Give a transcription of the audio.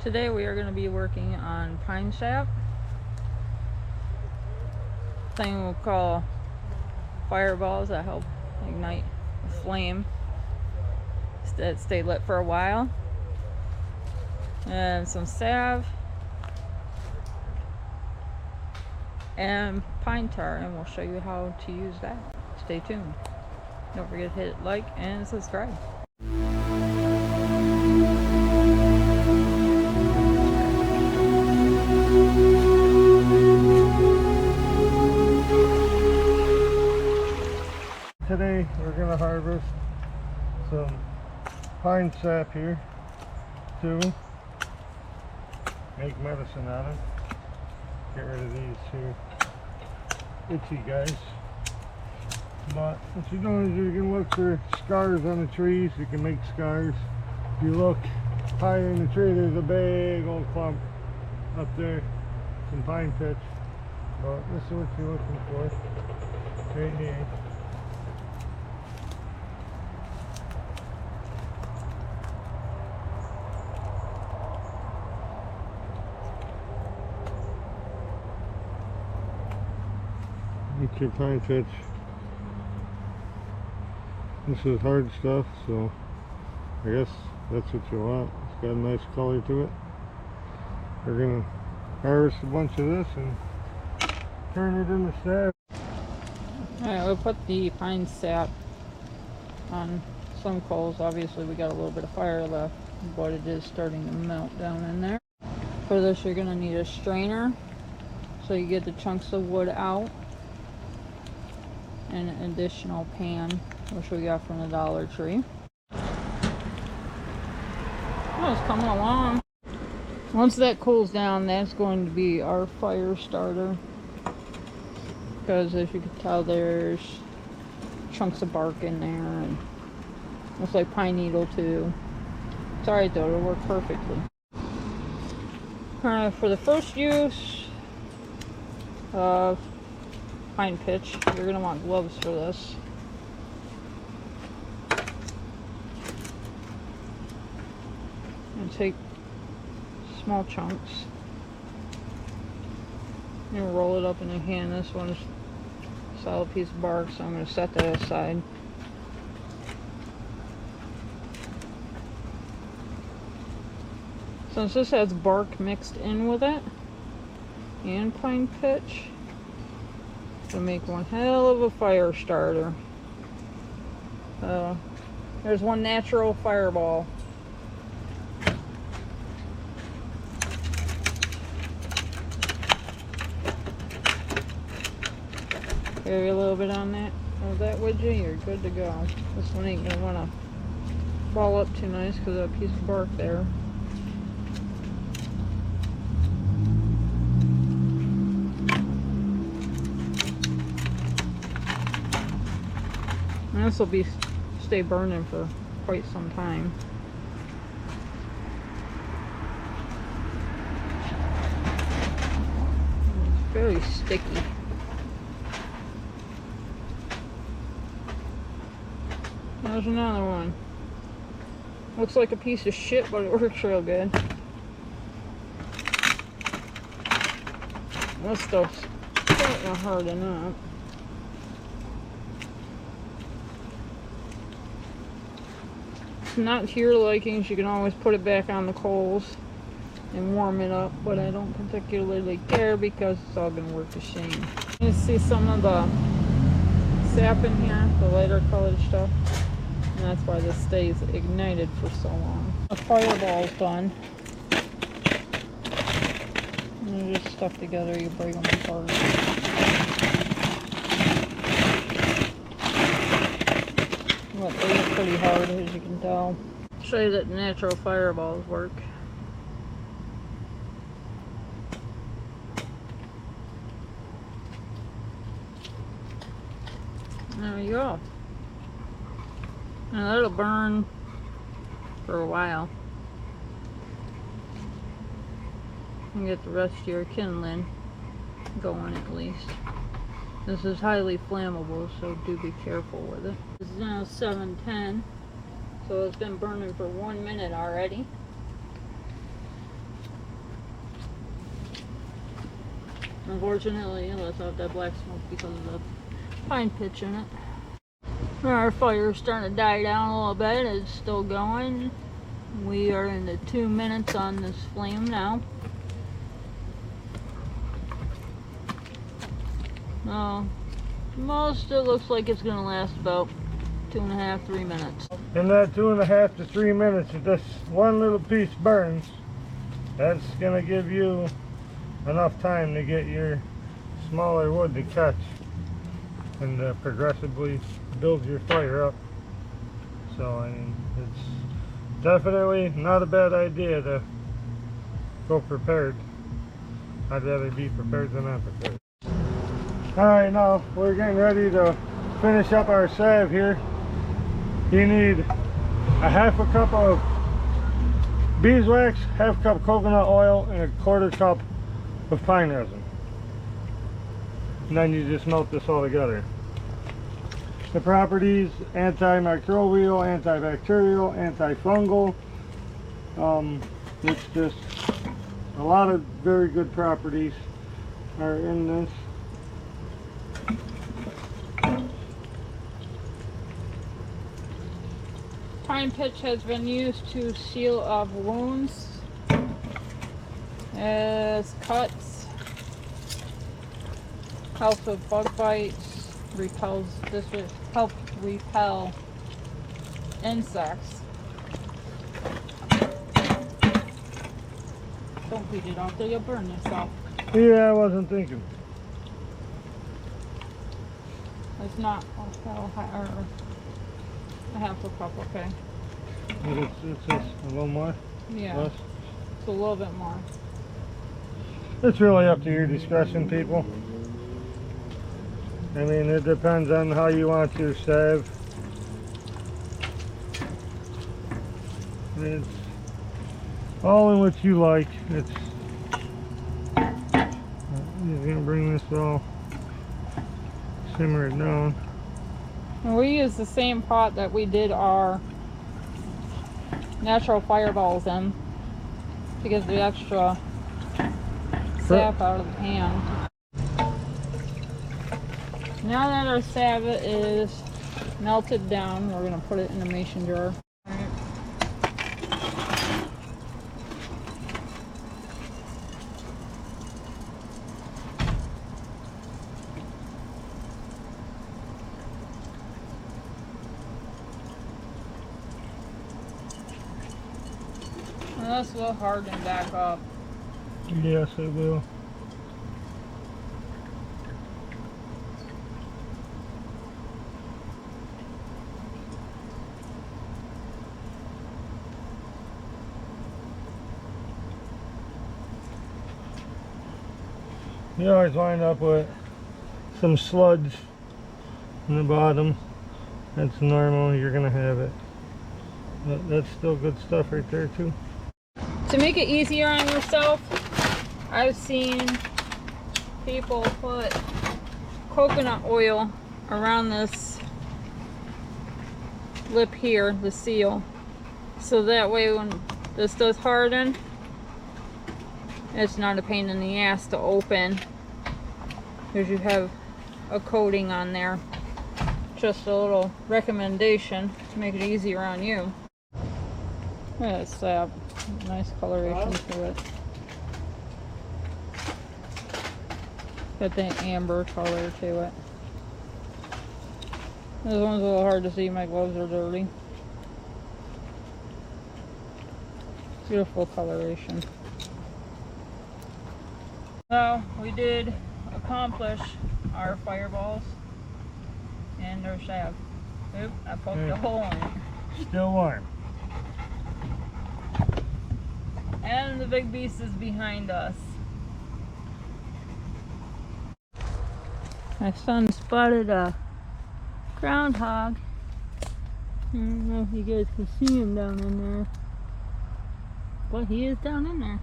Today we are going to be working on pine sap. Thing we'll call fireballs that help ignite a flame that stay lit for a while. And some salve and pine tar, and we'll show you how to use that. Stay tuned. Don't forget to hit like and subscribe. Today we're going to harvest some pine sap here to make medicine out of. Get rid of these two itchy guys. But what you're doing is you're going to look for scars on the trees. You can make scars. If you look higher in the tree, there's a big old clump up there, some pine pitch. But this is what you're looking for right here. Get your pine pitch. This is hard stuff, so I guess that's what you want. It's got a nice color to it. We're gonna harvest a bunch of this and turn it into sap. Alright, we'll put the pine sap on some coals. Obviously we got a little bit of fire left, but it is starting to melt down in there. For this you're gonna need a strainer so you get the chunks of wood out, and an additional pan, which we got from the Dollar Tree. Oh, it's coming along. Once that cools down, that's going to be our fire starter. Because as you can tell, there's chunks of bark in there, and looks like pine needle too. It's alright though, it'll work perfectly. For the first use of pine pitch, you're going to want gloves for this. And take small chunks and roll it up in your hand. This one is a solid piece of bark, so I'm going to set that aside. Since this has bark mixed in with it and pine pitch, to make one hell of a fire starter. There's one natural fireball. Carry a little bit on that. Of that, would you? You're good to go. This one ain't gonna want to ball up too nice because of that piece of bark there. And this will stay burning for quite some time. It's very sticky. There's another one. Looks like a piece of shit, but it works real good. This stuff's starting to harden up. Not to your likings, you can always put it back on the coals and warm it up, but I don't particularly care because it's all going to work the same. You see some of the sap in here, the lighter colored stuff, and that's why this stays ignited for so long. The fireball's done. And they're just stuck together, you break them apart. But they get pretty hard, as you can tell. I'll show you that natural fireballs work. There you go. Now that'll burn for a while. And get the rest of your kindling going at least. This is highly flammable, so do be careful with it. It's now 7:10, so it's been burning for 1 minute already. Unfortunately, it lets out that black smoke because of the pine pitch in it. Our fire's starting to die down a little bit. It's still going. We are into 2 minutes on this flame now. Most it looks like it's gonna last about 2.5 to 3 minutes. In that 2.5 to 3 minutes, if this one little piece burns, that's gonna give you enough time to get your smaller wood to catch and progressively build your fire up. So I mean, it's definitely not a bad idea to go prepared. I'd rather be prepared than unprepared. Alright, now we're getting ready to finish up our salve here. You need a 1/2 cup of beeswax, 1/2 cup coconut oil, and a 1/4 cup of pine resin. And then you just melt this all together. The properties: antimicrobial, antibacterial, antifungal. It's just a lot of very good properties are in this. Pine pitch has been used to seal off wounds, as cuts, helps with bug bites, help repel insects. Don't beat it off till you burn yourself. Yeah, I wasn't thinking. It's not a 1/2 cup, okay? It's just a little more? Yeah, Less? it's a little bit more. It's really up to your discretion, people. I mean, it depends on how you want your salve. It's all in what you like. It's you're gonna bring this all, simmer it down. And we use the same pot that we did our natural fireballs in to get the extra sap out of the pan. Now that our salve is melted down, we're going to put it in a mason jar. This will harden back up. Yes, it will. You always wind up with some sludge in the bottom. That's normal, you're gonna have it. But that's still good stuff right there too. To make it easier on yourself, I've seen people put coconut oil around this lip here, the seal, so that way when this does harden, it's not a pain in the ass to open because you have a coating on there. Just a little recommendation to make it easier on you. Yeah, it's nice coloration to it. Got that amber color to it. This one's a little hard to see, my gloves are dirty. Beautiful coloration. So we did accomplish our fireballs and our salve. Oop, I poked a hole in it. Still warm. And the big beast is behind us. My son spotted a groundhog. I don't know if you guys can see him down in there, but he is down in there.